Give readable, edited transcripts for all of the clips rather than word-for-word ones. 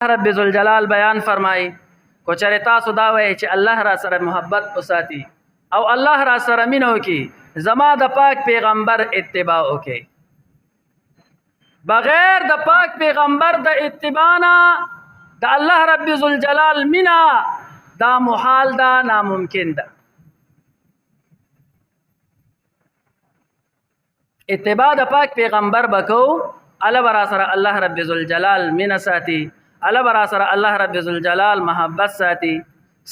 رب ذوالجلال بیان فرمایي کو چېرې تاسو دا وایئ چې الله را سره محبت وساتي او الله را سره مینه وکړي زما د پاک پیغمبر اتباع وکړي بغیر د پاک پیغمبر د اتباع نه د الله رب ذوالجلال مینه دا محال ده ناممکن ده اتباع د پاک پیغمبر بکو الله برا سره الله رب ذوالجلال مینه ساتي الله برا سره الله رب ذوالجلال محبت ساتي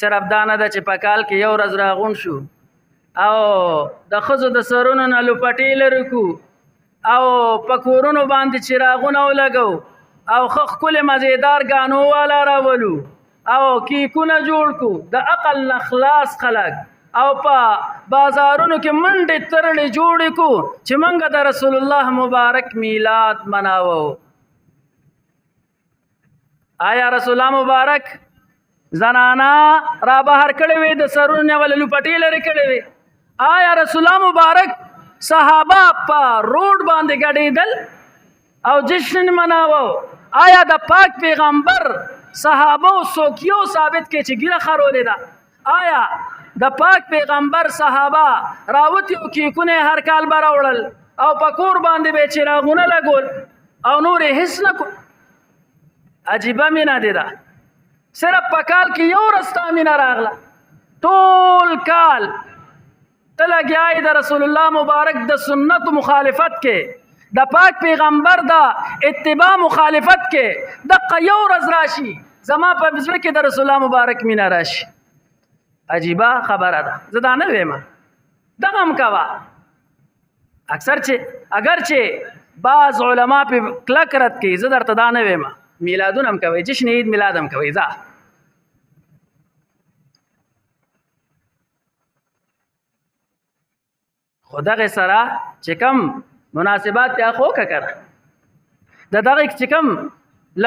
صرف دانه د چې په کال کې یو ورځ راغون شو او د ښځو د سرونو نه لوپټې لرې کړو او په کورونو باندې چراغونه ولګو او ښه ښکلې مزېدار ګانو والا راولو او کیکونه جوړ کړو د عقل نه خلاص خلک او په بازارونو کې منډې ترړې جوړې کړو چې موږ د رسول الله مبارک میلاد مناوو آیا رسول الله مبارک زنانا را بهر کړې وې د سرونو نه ول لوپټې لري کړې وې آیا رسول الله مبارک صحابه په روډ باندې ګډېدل او جشن مناوو آیا د پاک پیغمبر صحابه سوکیو ثابت کې چې ګیره خرولې ده آیا د پاک پیغمبر صحابه راوتیو کیکونه هر کال براوړل او په کور باندې به چراغونه لګول او نور هیڅ نه کو عجیبه مینه دی ده صرف په کال کې یو ورځ ستا مینه راغله ټول کال ته لګیایې د رسول الله مبارک د سنت مخالفت کې د پاک پیغمبر د اتباع مخالفت کې دقه یو ورځ راشي زما په زړه کې د رسول الله مبارک مینه راشي عجیبه خبره ده زه دا نه ویم دغه هم کوه اکثر چې اگر چې بعض علما په کلک رد کوي زه درته دا نه ویم میلادونه هم کوئ جشن عید میلاد هم کوئ ځه خو دغې سره چې کوم مناسبات تیا خو که کنه د دغې چې کوم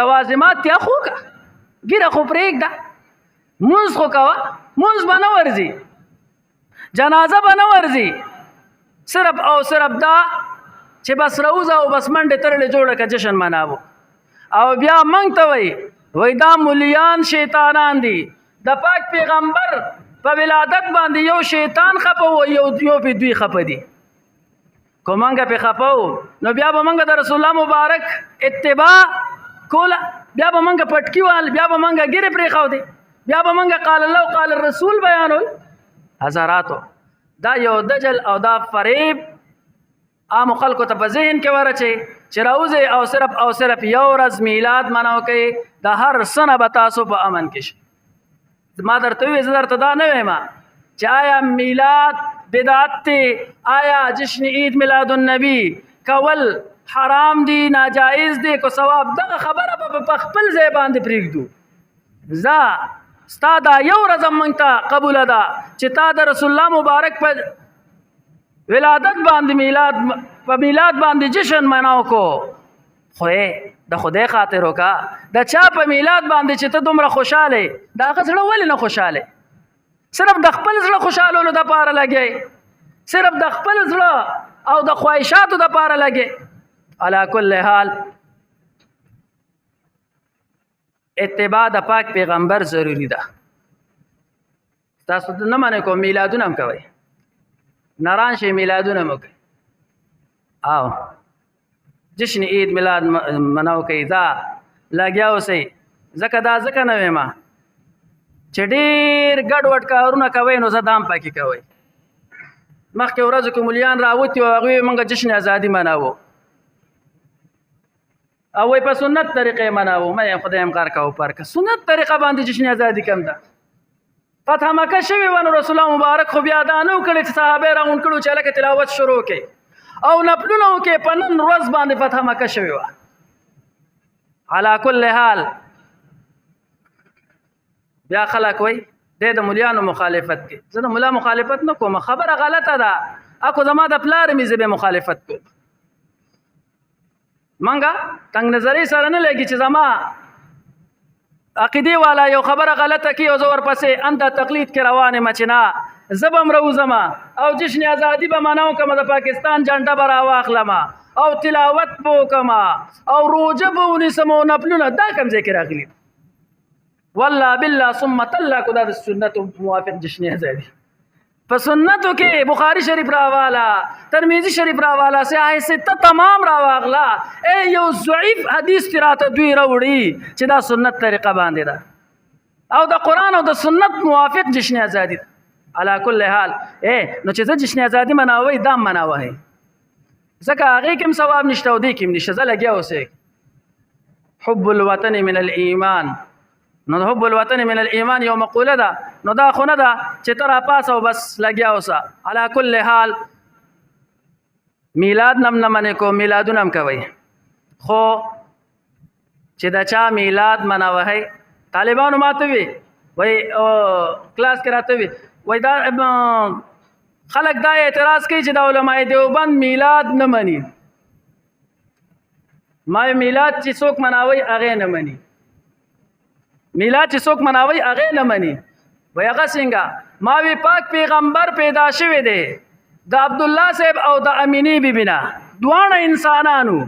لوازمات تیا خو که ګیره خو پرېږده مونځ خو کوه مونځ به نه ورځي جنازه به نه ورځي صرف او صرف دا چې بس روزه او بس منډې ترړې جوړه که جشن مناوو او بیا منګ ته وای دا مولیان شیطانان دي د پاک پیغمبر په ولادت باندې یو شیطان خپه و یو په دوی خپه دي کو منګه په خپه نو بیا به منګه د رسول الله مبارک اتباع کوله بیا به منګه پټکی وال بیا به منګه ګیره پرې خو دي بیا به منګه قال الله قال الرسول بیانول حضراتو دا یو دجل او دا فریب عام خلکو ته په ذهن کې ورچي چې راوځي او صرف یو ورځ میلاد مناو کوي د هر سنه به تاسو په امن کې شي ما درته وی زه درته دا نه وایم چې آیا میلاد بدعت دی آیا جشن عید میلاد النبی کول حرام دی ناجایز دی کو ثواب دغه خبره په خپل ځای باندې پرېږدو زه ستا دا یو ورځ موږ ته قبوله ده چې تا د رسول الله مبارک په ولادت باندې په میلاد باندې جشن مناو کو خو د خدای خاطر وکا د چا په میلاد باندې چې ته دومره خوشاله دا غزړه ولې نه خوشاله صرف د خپل زړه خوشالولو د پاره لګي صرف د خپل زړه او د خواهشاتو د پاره لګي علا کل حال اتباع د پاک پیغمبر ضروری ده تاسو نه منئ کوم میلادونه هم کوئ ناران شي میلادونه مو کوي او جشن عید میلاد مناو کوي دا لګیا اوسئ ځکه دا ځکه نه وایم چې ډېر ګډوډ کارونه کوئ نو زه دام پکې کوئ مخکې ورځو کې مولیان راوتي او هغوی موږ جشن ازادي مناوو او وایي په سنت طریقې مناوو مه خدای هم کار کوو پر که سنت طریقه باندې جشن ازادي کم ده فتح مکه شوی ونه رسول الله مبارک خو بیا دا نه وکړي چې صحابه راغون کړو چې لکه تلاوت شروع کړي او نفلونه وکړي په نن ورځ باندې فتح مکه شوی وه علا کل حال بیا خلک وایي د مولیانو مخالفت کوي زه د ملا مخالفت نه کوم خبره غلطه ده اکو زما د پلار مې زه به مخالفت کوم منګه تنګ نظرۍ سره نه لګي چې زما عقیدی والا یو خبره غلطه کی او زور پسې انده تقلید کې روانه مچنا زبم روزما او جشن ازادي به مناو کوم د پاکستان جنډه برا واخلم او تلاوت بو کما او روزه بو نسمو نفلونه دا کوم ذکر راغلی والله بالله ثم تالله کو دا د سنت موافق جشن ازادي په سنتو کې بخاری شریف راوالا ترمذی شریف راوالا سیاح سته تمام راواغلا اے یو ضعیف حدیث تراته دوی راوړي چې دا سنت طریقه باندې ده او د قران او د سنت موافق جشن ازادي علا کل حال اے نو چې جشن ازادي مناوي دا مناوي ځکه هغه کوم ثواب نشته او دې کوم نشته زلګیا اوسه حب الوطن من الايمان نو حب الوطن من الايمان یو مقوله ده نو دا خو نه ده چې تر پاسه او بس لګیا اوسه علا کل حال میلاد نم نه منې کو میلادونه هم کوي خو چې دا چا میلاد مناوي طالبانو ماته وي وای کلاس کې راته وي وای دا خلک دا اعتراض کوي چې د علماء دیوبند میلاد نه مني ما میلاد چې څوک مناوي هغه نه مني میلاد چې څوک مناوي هغه نه مني وای هغه څنګه ما وی پاک پیغمبر پیدا شوی دی د عبد الله صاحب او د امینی بیبینا دوه انسانانو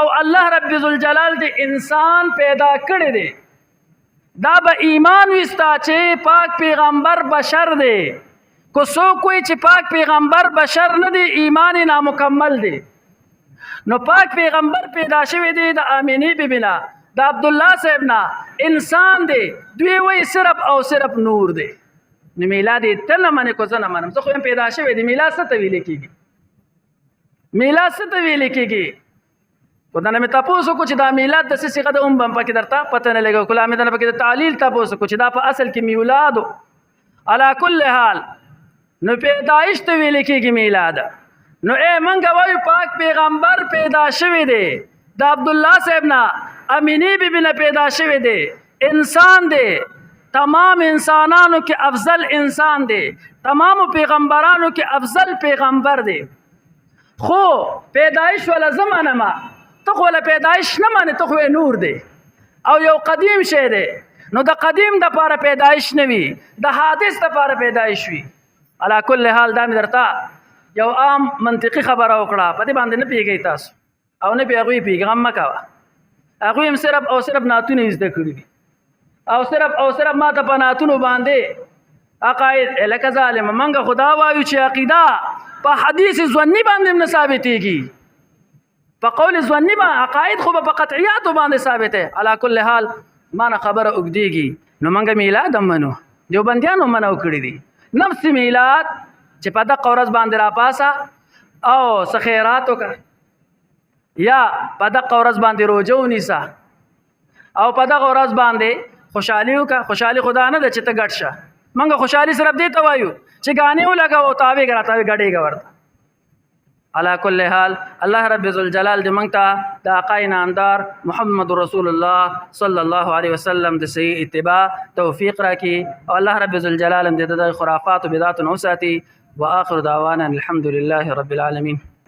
او الله رب ذوالجلال دی انسان پیدا کړی دی دا به ایمان وستا چې پاک پیغمبر بشر دی کو سو کوئی چې پاک پیغمبر بشر نه دی ایمان نامکمل دی نو پاک پیغمبر پیدا شوی دی د امینی بیبینا د عبد الله صاحب نه انسان دی دوی وای صرف او صرف نور دی نو میلاد ته نه منې کو زنه منم زه خو پیدا شوی دی میلاد څه ته ویل کیږي میلاد څه ته ویل کیږي کو دا مې تاسو کو چې دا میلاد د څه څه د بم پکې درته پته نه لګو کله مې دا پکې د تعلیل تاسو کو چې دا په اصل کې میلاد علا کل حال نو پیدائش ته ویل کیږي میلاد نو اے منګه وای پاک پیغمبر پیدا شوی دی د عبد الله صاحب نه امینی بیبی نه پیدا شوی دی انسان دی تمام انسانانو کې افضل انسان دی تمام پیغمبرانو کې افضل پیغمبر دی خو پیدایش ولا زمانه ما ته خو له پیدایش نه مانه ته خو نور دی او یو قدیم شی دی نو د قدیم د پاره پیدایش نه وي د حادث د پاره پیدایش وي علا کل حال دا مې درته یو عام منطقي خبره وکړه په دې باندې نه پیږی تاسو او نه پیغوي پیغام مکاوه هغه هم صرف او صرف ناتونه زده کړی دي او صرف ما ته په ناتونو باندې عقاید الک ظالم منګه خدا وایو چې عقیده په حدیث ظنی باندې نه ثابتېږي په قول ظنی باندې عقاید خو په قطعیات باندې ثابته علا کل حال ما نه خبره وګديږي نو منګه میلاد منو دیوبندیانو منو کړی دي نفس میلاد چې په دغه ورځ باندې را پاسه او سخیرات وکړه یا په دغه ورځ باندې روزه ونیسه او په دغه ورځ باندې خوشحالي وکړه خوشحالي خدا نه ده چې ته ګډ شه منګه خوشحالي صرف دې ته وایو چې غانې ولګاو تاوی ګراتاوی ګډېږه ورته علا کل حال الله رب ذوالجلال دې موږ ته د آقا نامدار محمد رسول الله صلی الله علیه وسلم د صحیح اتباع توفیق راکړي او الله رب ذوالجلال دې د خرافات او بدعات نو ساتي واخر دعوانا الحمد لله رب العالمين